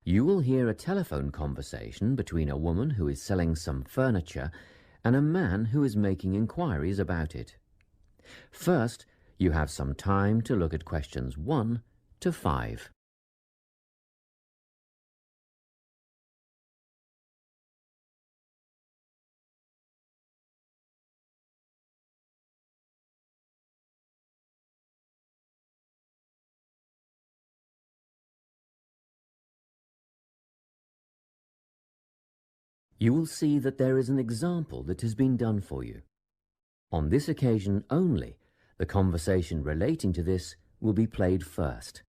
You will hear a telephone conversation between a woman who is selling some furniture and a man who is making inquiries about it. First, you have some time to look at questions 1 to 5. You will see that there is an example that has been done for you. On this occasion only, the conversation relating to this will be played first.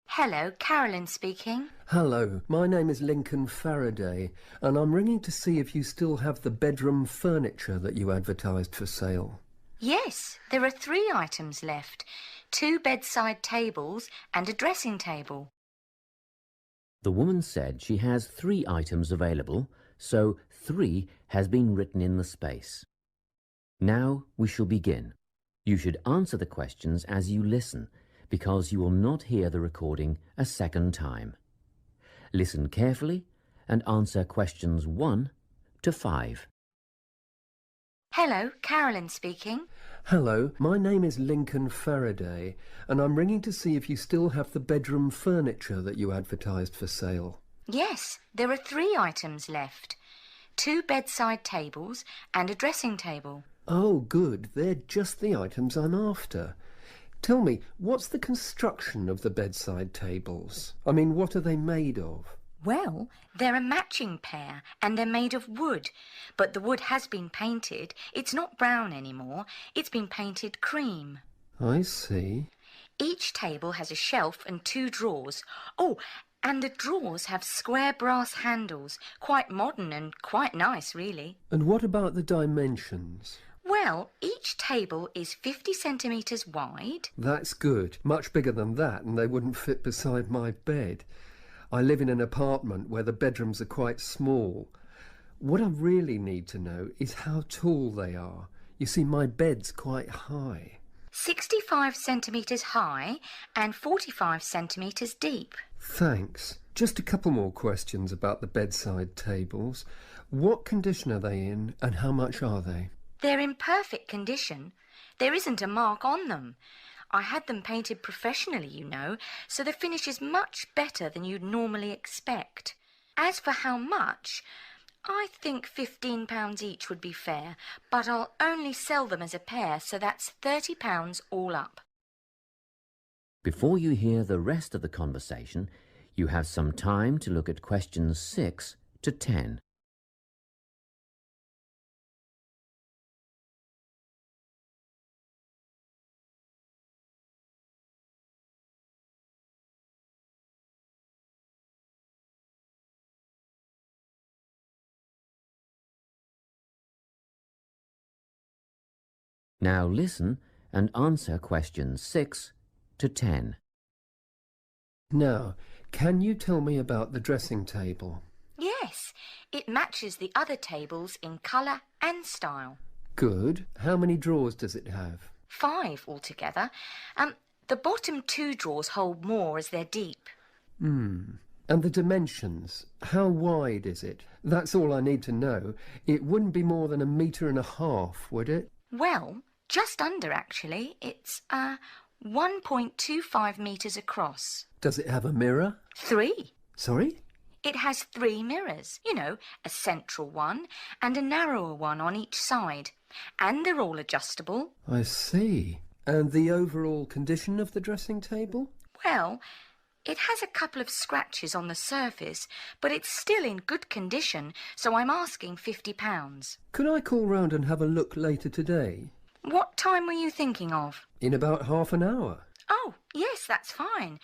Hello, Carolyn speaking. Hello, my name is Lincoln Faraday, and I'm ringing to see if you still have the bedroom furniture that you advertised for sale. Yes, there are 3 items left. 2 bedside tables and a dressing table. The woman said she has 3 items available, so 3 has been written in the space. Now we shall begin. You should answer the questions as you listen, because you will not hear the recording a second time. Listen carefully and answer questions 1 to 5. Hello, Carolyn speaking. Hello, my name is Lincoln Faraday, and I'm ringing to see if you still have the bedroom furniture that you advertised for sale. Yes, there are 3 items left. 2 bedside tables and a dressing table. Oh, good. They're just the items I'm after. Tell me, what's the construction of the bedside tables? I mean, what are they made of? Well, they're a matching pair and they're made of wood. But the wood has been painted. It's not brown anymore. It's been painted cream. I see. Each table has a shelf and 2 drawers. Oh, and the drawers have square brass handles. Quite modern and quite nice, really. And what about the dimensions? Well, each table is 50 centimetres wide. That's good. Much bigger than that, and they wouldn't fit beside my bed. I live in an apartment where the bedrooms are quite small. What I really need to know is how tall they are. You see, my bed's quite high. 65 centimetres high and 45 centimetres deep. Thanks. Just a couple more questions about the bedside tables. What condition are they in, and how much are they? They're in perfect condition. There isn't a mark on them. I had them painted professionally, you know, so the finish is much better than you'd normally expect. As for how much, I think £15 each would be fair, but I'll only sell them as a pair, so that's £30 all up. Before you hear the rest of the conversation, you have some time to look at questions 6 to 10. Now listen and answer questions 6 to 10. Now, can you tell me about the dressing table? Yes, it matches the other tables in colour and style. Good. How many drawers does it have? 5 altogether. The bottom 2 drawers hold more as they're deep. And the dimensions? How wide is it? That's all I need to know. It wouldn't be more than 1.5 meters, would it? Well, just under actually. It's 1.25 metres across. Does it have a mirror? 3. Sorry? It has 3 mirrors, you know, a central one and a narrower one on each side. And they're all adjustable. I see. And the overall condition of the dressing table? Well, it has a couple of scratches on the surface, but it's still in good condition, so I'm asking £50. Could I call round and have a look later today? What time were you thinking of? In about half an hour. Oh, yes, that's fine.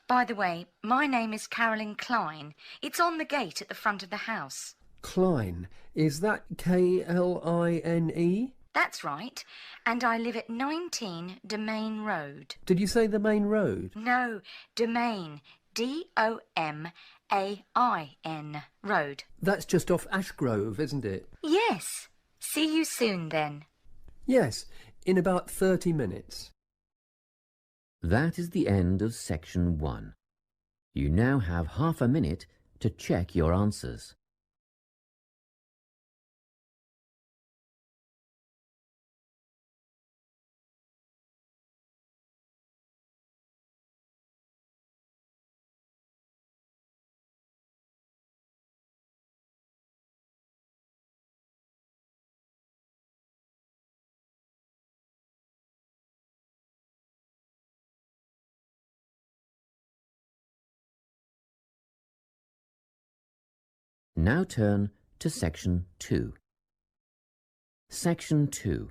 By the way, my name is Carolyn Klein. It's on the gate at the front of the house. Klein. Is that Kline? That's right. And I live at 19 Domain Road. Did you say the main road? No, Domain. Domain Road. That's just off Ashgrove, isn't it? Yes. See you soon then. Yes, in about 30 minutes. That is the end of section 1. You now have half a minute to check your answers. Now turn to Section 2. Section 2.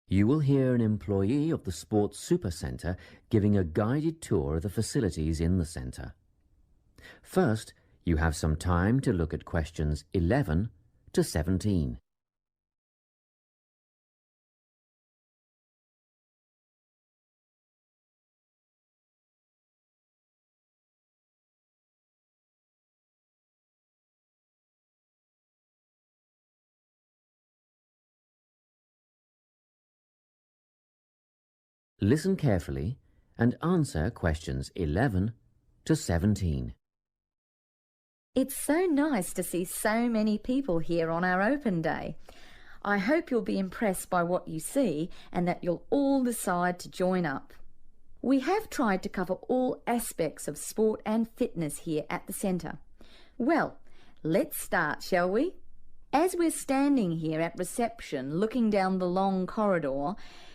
You will hear an employee of the Sports Supercentre giving a guided tour of the facilities in the centre. First, you have some time to look at questions 11 to 17. Listen carefully and answer questions 11 to 17. It's so nice to see so many people here on our open day. I hope you'll be impressed by what you see and that you'll all decide to join up. We have tried to cover all aspects of sport and fitness here at the centre. Well, let's start, shall we? As we're standing here at reception looking down the long corridor,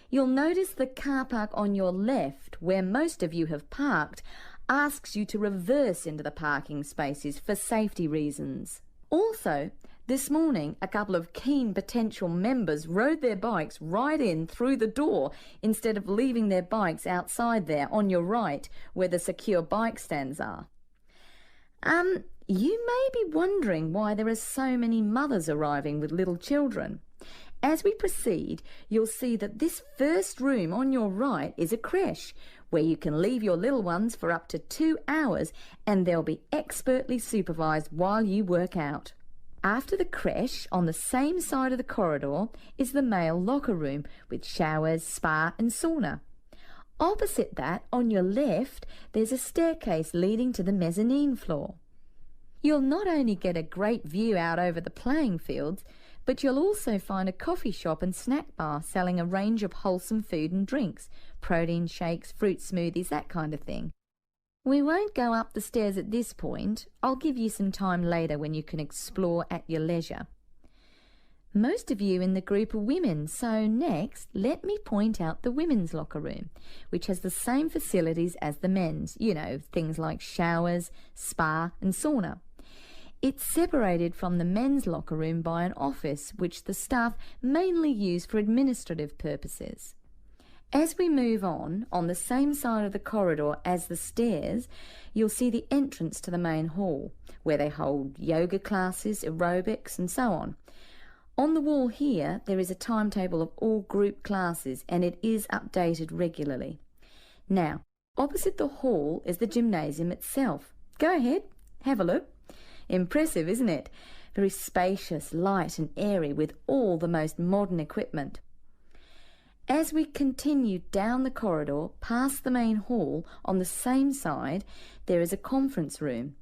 you'll notice the car park on your left, where most of you have parked, asks you to reverse into the parking spaces for safety reasons. Also, this morning, a couple of keen potential members rode their bikes right in through the door instead of leaving their bikes outside there on your right, where the secure bike stands are. You may be wondering why there are so many mothers arriving with little children. As we proceed, you'll see that this first room on your right is a creche, where you can leave your little ones for up to 2 hours and they'll be expertly supervised while you work out. After the creche, on the same side of the corridor, is the male locker room with showers, spa and sauna. Opposite that, on your left, there's a staircase leading to the mezzanine floor. You'll not only get a great view out over the playing fields, but you'll also find a coffee shop and snack bar selling a range of wholesome food and drinks, protein shakes, fruit smoothies, that kind of thing. We won't go up the stairs at this point. I'll give you some time later when you can explore at your leisure. Most of you in the group are women, so next let me point out the women's locker room, which has the same facilities as the men's, things like showers, spa and sauna. It's separated from the men's locker room by an office, which the staff mainly use for administrative purposes. As we move on the same side of the corridor as the stairs, you'll see the entrance to the main hall, where they hold yoga classes, aerobics and so on. On the wall here, there is a timetable of all group classes, and it is updated regularly. Now, opposite the hall is the gymnasium itself. Go ahead, have a look. Impressive, isn't it? Very spacious, light and airy with all the most modern equipment. As we continue down the corridor past the main hall, on the same side there is a conference room.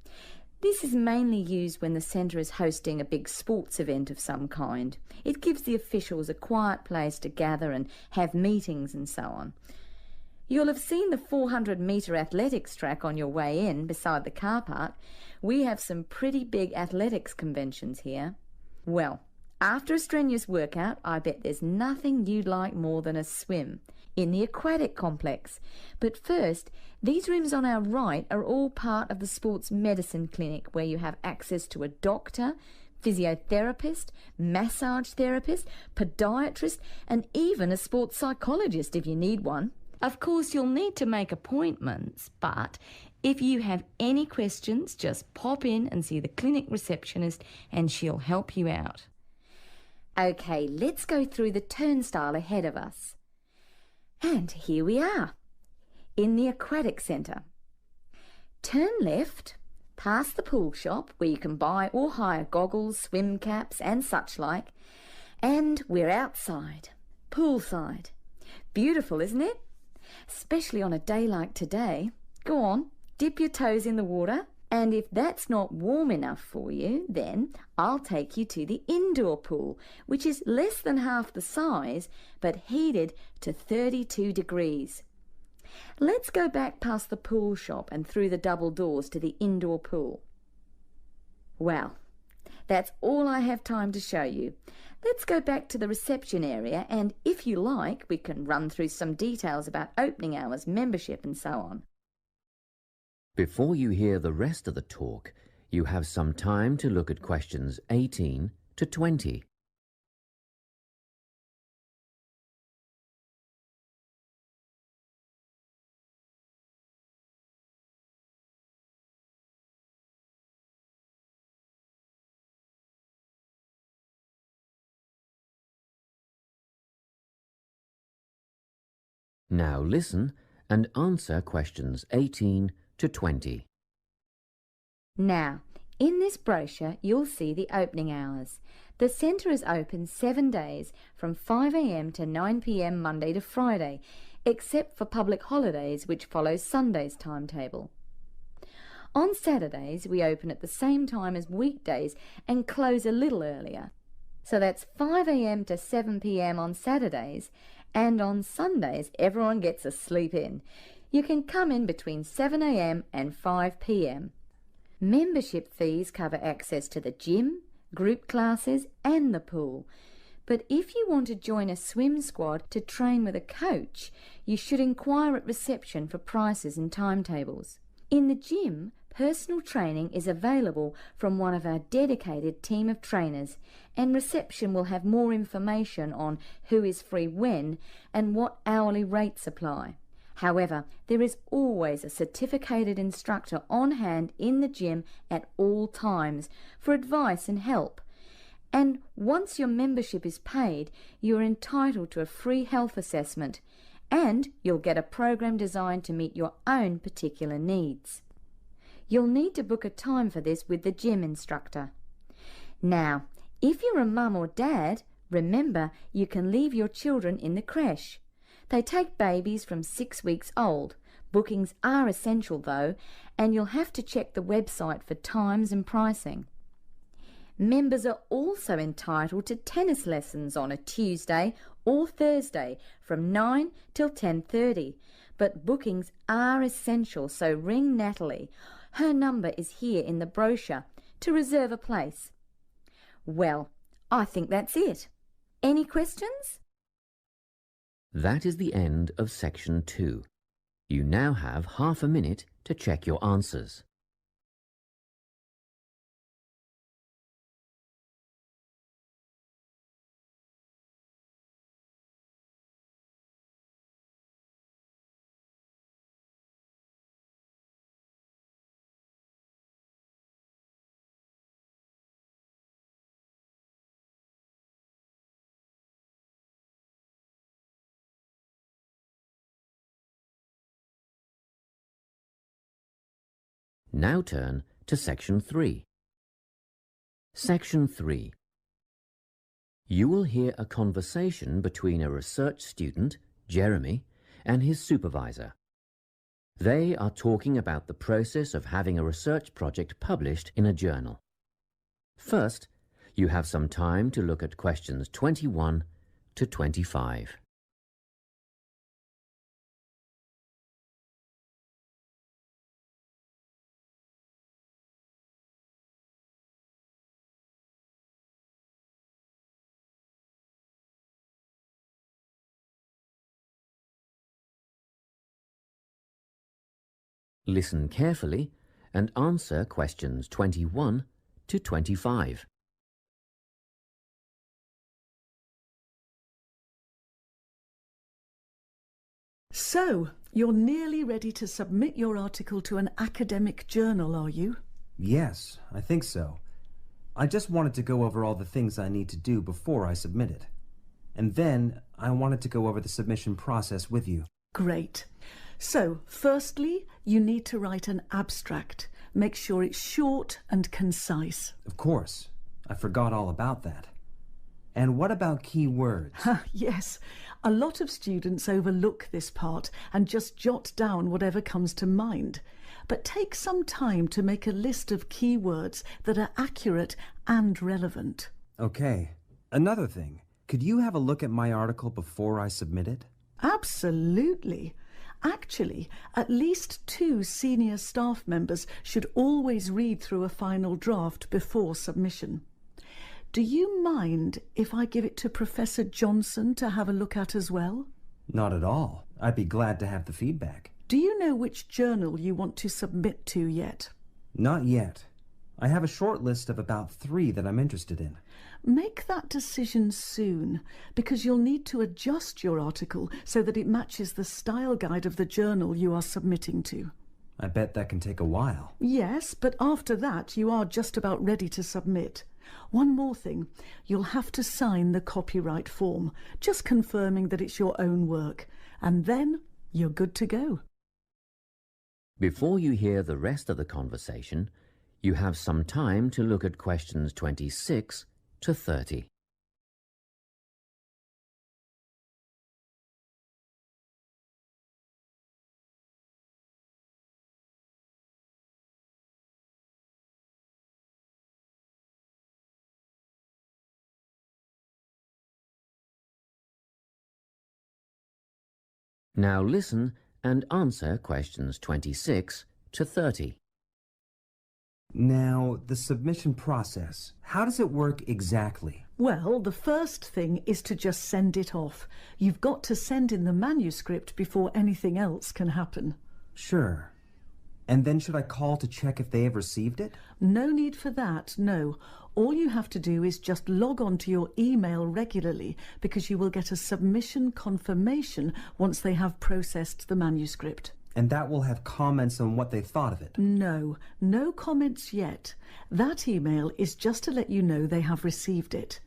This is mainly used when the centre is hosting a big sports event of some kind. It gives the officials a quiet place to gather and have meetings and so on. You'll have seen the 400-metre athletics track on your way in beside the car park. We have some pretty big athletics conventions here. Well, after a strenuous workout, I bet there's nothing you'd like more than a swim in the aquatic complex. But first, these rooms on our right are all part of the sports medicine clinic, where you have access to a doctor, physiotherapist, massage therapist, podiatrist, and even a sports psychologist if you need one. Of course, you'll need to make appointments, but if you have any questions, just pop in and see the clinic receptionist and she'll help you out. Okay, let's go through the turnstile ahead of us. And here we are, in the aquatic centre. Turn left, past the pool shop where you can buy or hire goggles, swim caps and such like, and we're outside, poolside. Beautiful, isn't it? Especially on a day like today. Go on, dip your toes in the water, and if that's not warm enough for you, then I'll take you to the indoor pool, which is less than half the size, but heated to 32 degrees. Let's go back past the pool shop and through the double doors to the indoor pool. Well, that's all I have time to show you. Let's go back to the reception area, and if you like, we can run through some details about opening hours, membership and so on. Before you hear the rest of the talk, you have some time to look at questions 18 to 20. Now listen and answer questions 18 to 20. Now, in this brochure, you'll see the opening hours. The centre is open 7 days from 5 a.m. to 9 p.m. Monday to Friday, except for public holidays, which follows Sunday's timetable. On Saturdays, we open at the same time as weekdays and close a little earlier. So that's 5 a.m. to 7 p.m. on Saturdays, and on Sundays everyone gets a sleep in. You can come in between 7 a.m. and 5 p.m. Membership fees cover access to the gym, group classes and the pool. But if you want to join a swim squad to train with a coach, you should inquire at reception for prices and timetables. In the gym, personal training is available from one of our dedicated team of trainers, and reception will have more information on who is free when and what hourly rates apply. However, there is always a certificated instructor on hand in the gym at all times for advice and help. And once your membership is paid, you are entitled to a free health assessment, and you'll get a program designed to meet your own particular needs. You'll need to book a time for this with the gym instructor. Now, if you're a mum or dad, remember you can leave your children in the creche. They take babies from 6 weeks old. Bookings are essential though, and you'll have to check the website for times and pricing. Members are also entitled to tennis lessons on a Tuesday or Thursday from 9 till 10:30, but bookings are essential, so ring Natalie. Her number is here in the brochure to reserve a place. Well, I think that's it. Any questions? That is the end of section 2. You now have half a minute to check your answers. Now turn to section 3. Section 3. You will hear a conversation between a research student, Jeremy, and his supervisor. They are talking about the process of having a research project published in a journal. First, you have some time to look at questions 21 to 25. Listen carefully and answer questions 21 to 25. So, you're nearly ready to submit your article to an academic journal, are you? Yes, I think so. I just wanted to go over all the things I need to do before I submit it. And then I wanted to go over the submission process with you. Great. So, firstly, you need to write an abstract. Make sure it's short and concise. Of course. I forgot all about that. And what about key words? Yes, a lot of students overlook this part and just jot down whatever comes to mind. but take some time to make a list of keywords that are accurate and relevant. Okay. Another thing, could you have a look at my article before I submit it? Absolutely. Actually, at least 2 senior staff members should always read through a final draft before submission. Do you mind if I give it to Professor Johnson to have a look at as well? Not at all. I'd be glad to have the feedback. Do you know which journal you want to submit to yet? Not yet. I have a short list of about 3 that I'm interested in. Make that decision soon, because you'll need to adjust your article so that it matches the style guide of the journal you are submitting to. I bet that can take a while. Yes, but after that you are just about ready to submit. One more thing, you'll have to sign the copyright form, just confirming that it's your own work, and then you're good to go. Before you hear the rest of the conversation, you have some time to look at questions 26 to 30. Now listen and answer questions 26 to 30. Now, the submission process. How does it work exactly? Well, the first thing is to just send it off. You've got to send in the manuscript before anything else can happen. Sure. And then should I call to check if they have received it? No need for that, no. All you have to do is just log on to your email regularly, because you will get a submission confirmation once they have processed the manuscript. And that will have comments on what they thought of it? No comments yet. That email is just to let you know they have received it.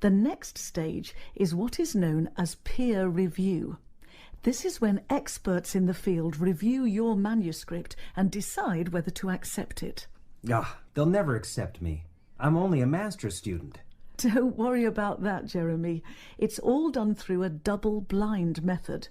The next stage is what is known as peer review. This is when experts in the field review your manuscript and decide whether to accept it. They'll never accept me. I'm only a master's student. Don't worry about that, Jeremy. It's all done through a double-blind method.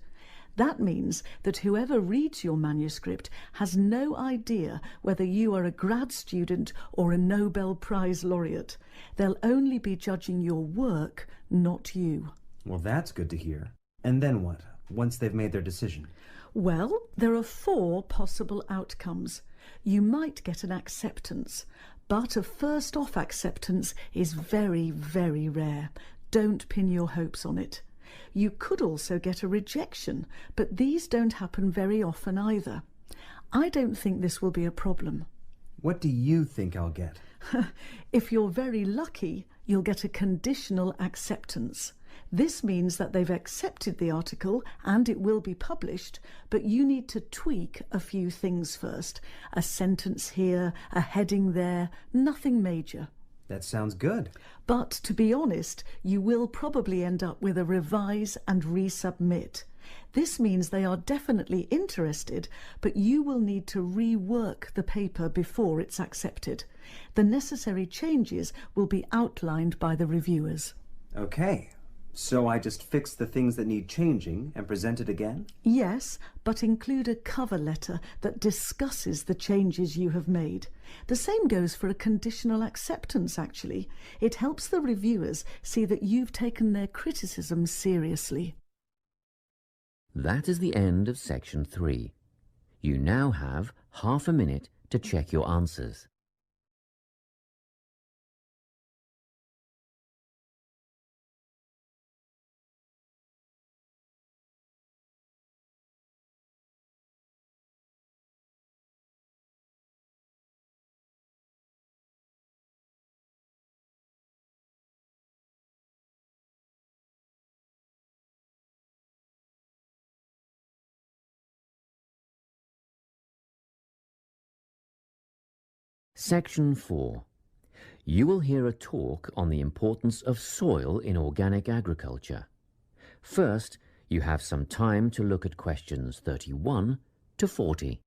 That means that whoever reads your manuscript has no idea whether you are a grad student or a Nobel Prize laureate. They'll only be judging your work, not you. Well, that's good to hear. And then what, once they've made their decision? Well, there are 4 possible outcomes. You might get an acceptance, but a first-off acceptance is very, very rare. Don't pin your hopes on it. You could also get a rejection, but these don't happen very often either. I don't think this will be a problem. What do you think I'll get? If you're very lucky, you'll get a conditional acceptance. This means that they've accepted the article and it will be published, but you need to tweak a few things first. A sentence here, a heading there, nothing major. That sounds good. But to be honest, you will probably end up with a revise and resubmit. This means they are definitely interested, but you will need to rework the paper before it's accepted. The necessary changes will be outlined by the reviewers. Okay. So I just fix the things that need changing and present it again? Yes, but include a cover letter that discusses the changes you have made. The same goes for a conditional acceptance, actually. It helps the reviewers see that you've taken their criticism seriously. That is the end of section 3. You now have half a minute to check your answers. Section 4. You will hear a talk on the importance of soil in organic agriculture. First, you have some time to look at questions 31 to 40.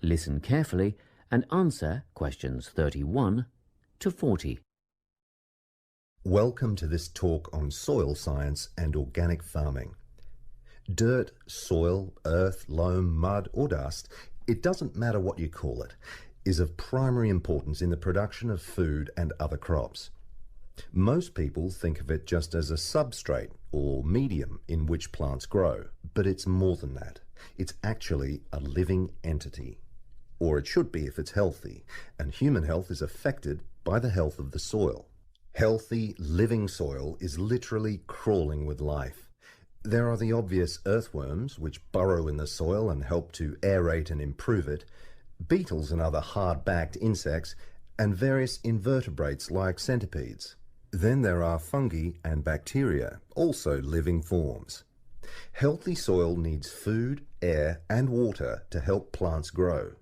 Listen carefully and answer questions 31 to 40. Welcome to this talk on soil science and organic farming. Dirt, soil, earth, loam, mud or dust, it doesn't matter what you call it, is of primary importance in the production of food and other crops. Most people think of it just as a substrate or medium in which plants grow, but it's more than that. It's actually a living entity. Or it should be if it's healthy, and human health is affected by the health of the soil. Healthy, living soil is literally crawling with life. There are the obvious earthworms, which burrow in the soil and help to aerate and improve it, beetles and other hard-backed insects, and various invertebrates like centipedes. Then there are fungi and bacteria, also living forms. Healthy soil needs food, air, and water to help plants grow.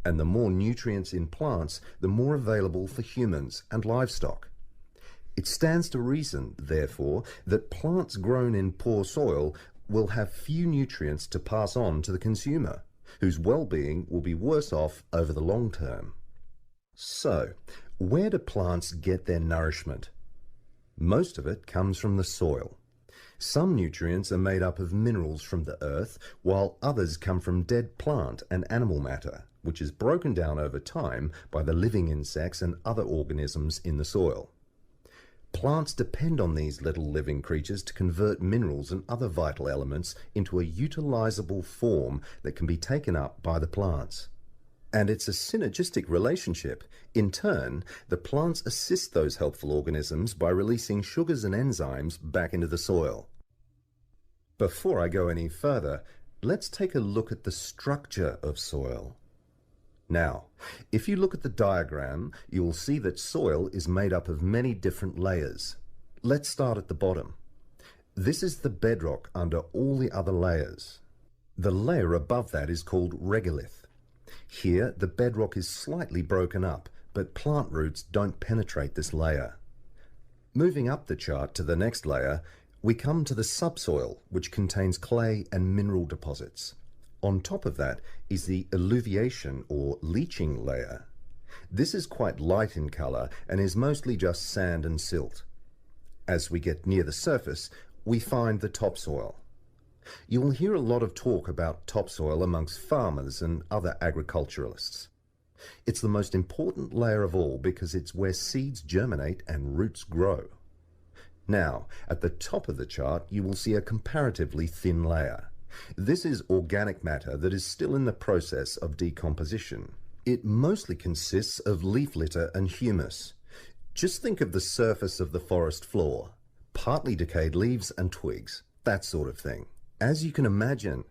And the more nutrients in plants, the more available for humans and livestock. It stands to reason, therefore, that plants grown in poor soil will have few nutrients to pass on to the consumer, whose well-being will be worse off over the long term. So, where do plants get their nourishment? Most of it comes from the soil. Some nutrients are made up of minerals from the earth, while others come from dead plant and animal matter, which is broken down over time by the living insects and other organisms in the soil. Plants depend on these little living creatures to convert minerals and other vital elements into a utilizable form that can be taken up by the plants. And it's a synergistic relationship. In turn, the plants assist those helpful organisms by releasing sugars and enzymes back into the soil. Before I go any further, let's take a look at the structure of soil. Now, if you look at the diagram, you will see that soil is made up of many different layers. Let's start at the bottom. This is the bedrock under all the other layers. The layer above that is called regolith. Here, the bedrock is slightly broken up, but plant roots don't penetrate this layer. Moving up the chart to the next layer, we come to the subsoil, which contains clay and mineral deposits. On top of that is the alluviation or leaching layer. This is quite light in color and is mostly just sand and silt. As we get near the surface, we find the topsoil. You will hear a lot of talk about topsoil amongst farmers and other agriculturalists. It's the most important layer of all because it's where seeds germinate and roots grow. Now, at the top of the chart, you will see a comparatively thin layer. This is organic matter that is still in the process of decomposition. It mostly consists of leaf litter and humus. Just think of the surface of the forest floor, partly decayed leaves and twigs, that sort of thing. As you can imagine,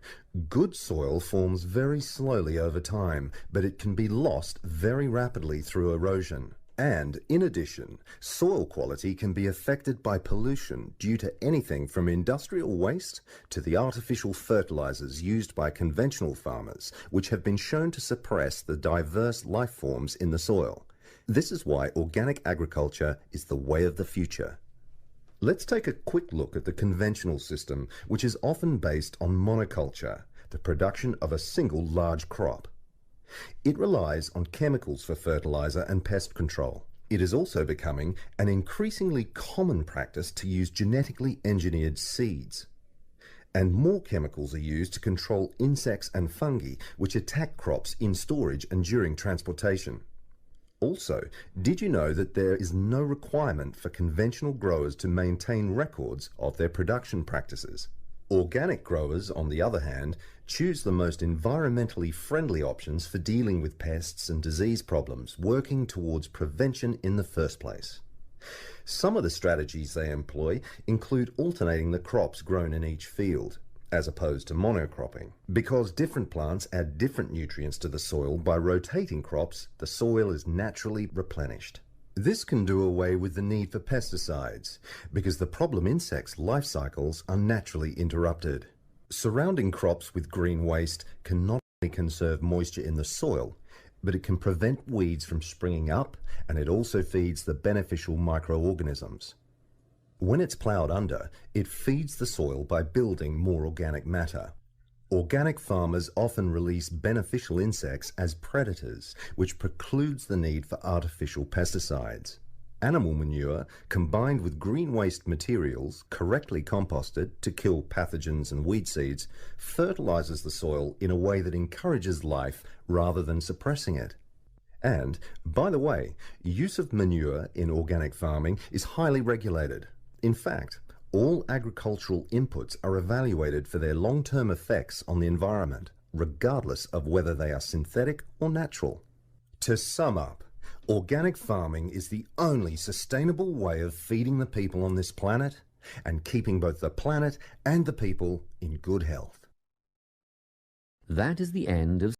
good soil forms very slowly over time, but it can be lost very rapidly through erosion. And, in addition, soil quality can be affected by pollution due to anything from industrial waste to the artificial fertilizers used by conventional farmers, which have been shown to suppress the diverse life forms in the soil. This is why organic agriculture is the way of the future. Let's take a quick look at the conventional system, which is often based on monoculture, the production of a single large crop. It relies on chemicals for fertilizer and pest control. It is also becoming an increasingly common practice to use genetically engineered seeds. And more chemicals are used to control insects and fungi, which attack crops in storage and during transportation. Also, did you know that there is no requirement for conventional growers to maintain records of their production practices? Organic growers, on the other hand, choose the most environmentally friendly options for dealing with pests and disease problems, working towards prevention in the first place. Some of the strategies they employ include alternating the crops grown in each field, as opposed to monocropping. Because different plants add different nutrients to the soil, by rotating crops, the soil is naturally replenished. This can do away with the need for pesticides, because the problem insects' life cycles are naturally interrupted. Surrounding crops with green waste can not only conserve moisture in the soil, but it can prevent weeds from springing up, and it also feeds the beneficial microorganisms. When it's ploughed under, it feeds the soil by building more organic matter. Organic farmers often release beneficial insects as predators, which precludes the need for artificial pesticides. Animal manure, combined with green waste materials, correctly composted to kill pathogens and weed seeds, fertilizes the soil in a way that encourages life rather than suppressing it. And, by the way, use of manure in organic farming is highly regulated. In fact, all agricultural inputs are evaluated for their long-term effects on the environment, regardless of whether they are synthetic or natural. To sum up, organic farming is the only sustainable way of feeding the people on this planet and keeping both the planet and the people in good health. That is the end of